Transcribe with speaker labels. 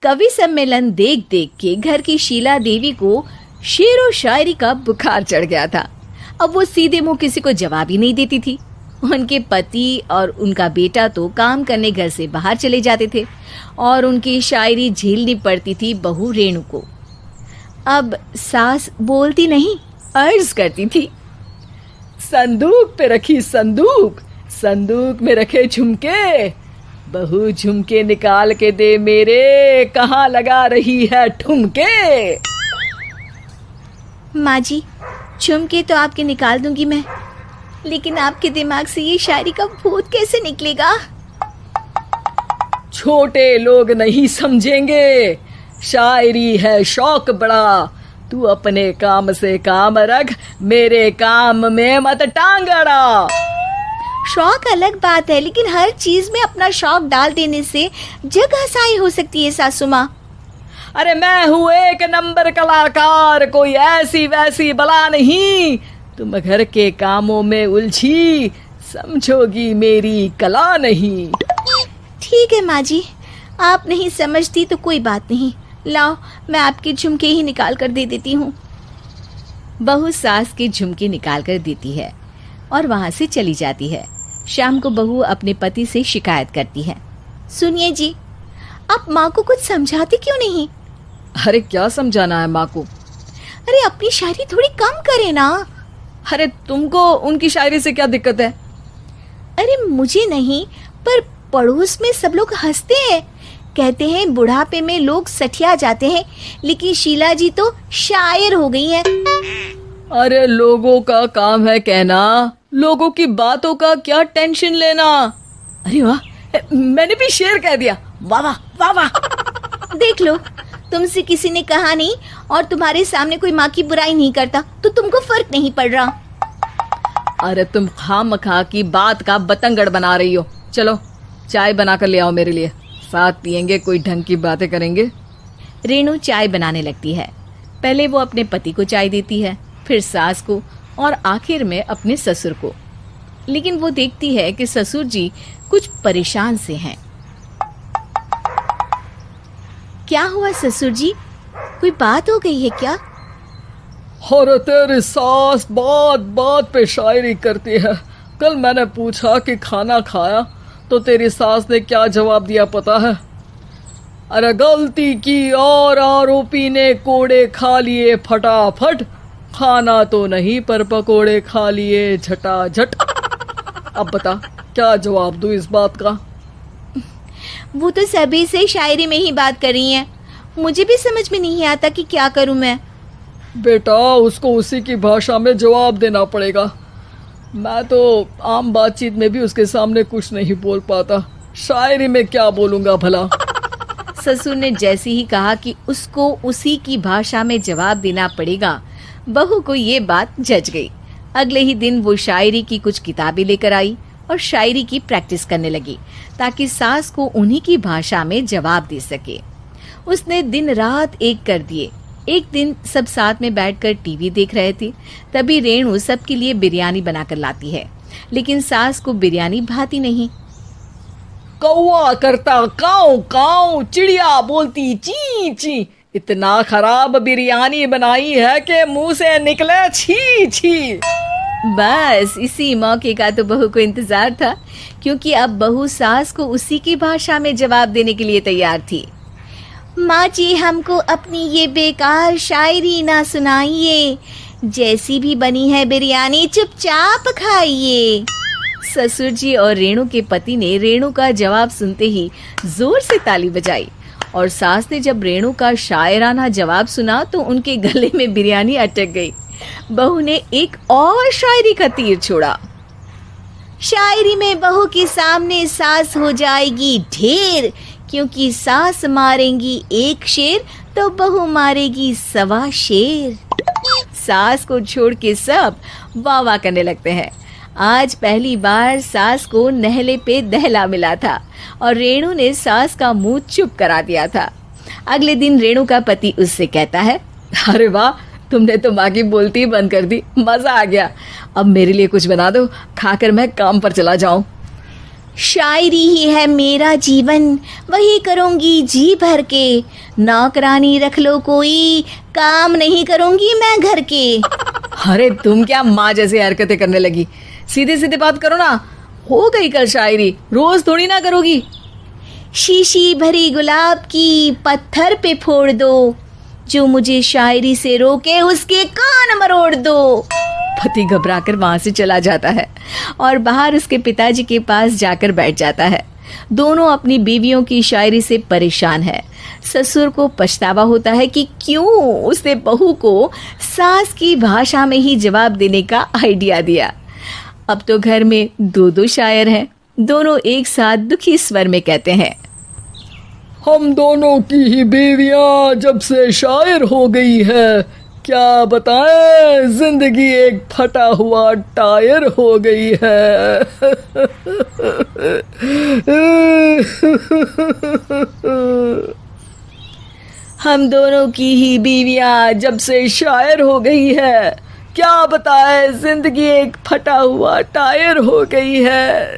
Speaker 1: कवि सम्मेलन देख देख के घर की शीला देवी को शेर व शायरी का बुखार चढ़ गया था। अब वो सीधे मुंह किसी को जवाब ही नहीं देती थी। उनके पति और उनका बेटा तो काम करने घर से बाहर चले जाते थे और उनकी शायरी झेलनी पड़ती थी बहू रेणु को। अब सास बोलती नहीं, अर्ज करती थी, संदूक पे रखी संदूक, संदूक में रखे झुमके, बहू झुमके निकाल के दे मेरे, कहाँ लगा रही है ठुमके। माँ जी, झुमके तो आपके निकाल दूंगी मैं, लेकिन आपके दिमाग से ये शायरी का भूत कैसे निकलेगा? छोटे लोग नहीं समझेंगे, शायरी है शौक बड़ा, तू अपने काम से काम रख, मेरे काम में मत टांग अड़ा। शौक अलग बात है, लेकिन हर चीज में अपना शौक डाल देने से जग हंसाई हो सकती है सासू माँ। अरे मैं हूँ एक नंबर कलाकार, कोई ऐसी वैसी बला नहीं, तुम घर के कामों में उलझी, समझोगी मेरी कला नहीं। ठीक है माँ जी, आप नहीं समझती तो कोई बात नहीं, लाओ मैं आपके झुमके ही निकाल कर दे देती हूँ। बहू सास के झुमके निकाल कर देती है और वहां से चली जाती है। शाम को बहू अपने पति से शिकायत करती है, सुनिए जी, आप माँ को कुछ समझाते क्यों नहीं? अरे क्या समझाना है माँ को? अरे अपनी शायरी थोड़ी कम करे ना। अरे तुमको उनकी शायरी से क्या दिक्कत है? अरे मुझे नहीं, पर पड़ोस में सब लोग हंसते हैं, कहते हैं बुढ़ापे में लोग सठिया जाते हैं, लेकिन शीला जी तो शायर हो गई हैं। अरे लोगों का काम है कहना, लोगों की बातों का क्या टेंशन लेना। अरे वाह, मैंने भी शेर कह दिया, वाह वाह वाह वाह। देख लो, तुमसे किसी ने कहा नहीं और तुम्हारे सामने कोई माँ की बुराई नहीं करता तो तुमको फर्क नहीं पड़ रहा। अरे तुम खामखा की बात का बतंगड़ बना रही हो। चलो चाय बना कर ले आओ मेरे लिए, साथ पियेंगे, कोई ढंग की बातें करेंगे। रेणु चाय बनाने लगती है। पहले वो अपने पति को चाय देती है, फिर सास को और आखिर में अपने ससुर को। लेकिन वो देखती है कि ससुर जी कुछ परेशान से हैं। क्या हुआ ससुर जी, कोई बात हो गई है क्या?
Speaker 2: अरे तेरी सास बात बात पे शायरी करती है। कल मैंने पूछा कि खाना खाया तो तेरी सास ने क्या जवाब दिया पता है? अरे गलती की और आरोपी ने कोड़े खा लिए फटाफट, खाना तो नहीं पर पकोड़े खा लिए झटाझट। अब बता क्या जवाब दूं इस बात का?
Speaker 1: वो तो सभी से शायरी में ही बात कर रही हैं, मुझे भी समझ में नहीं आता कि क्या करूं मैं।
Speaker 2: बेटा उसको उसी की भाषा में जवाब देना पड़ेगा। मैं तो आम बातचीत में भी उसके सामने कुछ नहीं बोल पाता, शायरी में क्या बोलूंगा भला।
Speaker 1: ससुर ने जैसे ही कहा कि उसको उसी की भाषा में जवाब देना पड़ेगा, बहू को ये बात जच गई। अगले ही दिन वो शायरी की कुछ किताबें लेकर आई और शायरी की प्रैक्टिस करने लगी ताकि सास को उन्हीं की भाषा में जवाब दे सके। उसने दिन रात एक कर दिए। एक दिन सब साथ में बैठकर टीवी देख रहे थे, तभी रेणु सबके लिए बिरयानी बनाकर लाती है, लेकिन सास को बिरयानी भाती नहीं।
Speaker 2: कौवा करता काऊ काऊ, चिड़िया बोलती ची ची, इतना खराब बिरयानी बनाई है कि मुंह से निकले छी छी।
Speaker 1: बस इसी मौके का तो बहू को इंतजार था, क्योंकि अब बहू सास को उसी की भाषा में जवाब देने के लिए तैयार थी। माँ जी, हमको अपनी ये बेकार शायरी ना सुनाइए, जैसी भी बनी है बिरयानी चुपचाप खाइए। ससुर जी और रेणु के पति ने रेणु का जवाब सुनते ही जोर से ताली बजाई और सास ने जब रेणु का शायराना जवाब सुना तो उनके गले में बिरयानी अटक गई। बहू ने एक और शायरी का तीर छोड़ा। शायरी में बहू के सामने सास हो जाएगी ढेर, क्योंकि सास मारेंगी एक शेर तो बहू मारेगी 1.25 शेर। सास को छोड़ के सब वाह वाह करने लगते हैं। आज पहली बार सास को नहले पे दहला मिला था और रेणु ने सास का मुंह चुप करा दिया था। अगले दिन रेणु का पति उससे कहता है, अरे वाह, तुमने तो माँ की बोलती बंद कर दी, मजा आ गया। अब मेरे लिए कुछ बना दो, खाकर मैं काम पर चला जाऊं।
Speaker 3: शायरी ही है मेरा जीवन, वही करूँगी जी भर के। नौकरानी रख लो कोई, काम नहीं करूँगी मैं घर के।
Speaker 1: अरे तुम क्या माँ जैसी हरकतें करने लगी, सीधे सीधे बात करो ना। हो गई कल शायरी, रोज थोड़ी ना करोगी।
Speaker 3: शीशी भरी गुलाब की पत्थर पे फोड़ दो, जो मुझे शायरी से रोके उसके कान मरोड़ दो।
Speaker 1: पति घबराकर वहां से चला जाता है और बाहर उसके पिताजी के पास जाकर बैठ जाता है। दोनों अपनी बीवियों की शायरी से परेशान है। ससुर को पछतावा होता है कि क्यों उसने बहू को सास की भाषा में ही जवाब देने का आइडिया दिया। अब तो घर में दो दो शायर हैं। दोनों एक साथ दुखी स्वर में कहते हैं,
Speaker 2: हम दोनों की ही बीवियां जब से शायर हो गई है, क्या बताएं, जिंदगी एक फटा हुआ टायर हो गई है।
Speaker 1: हम दोनों की ही बीवियां जब से शायर हो गई है, क्या बताए जिंदगी एक फटा हुआ टायर हो गई है।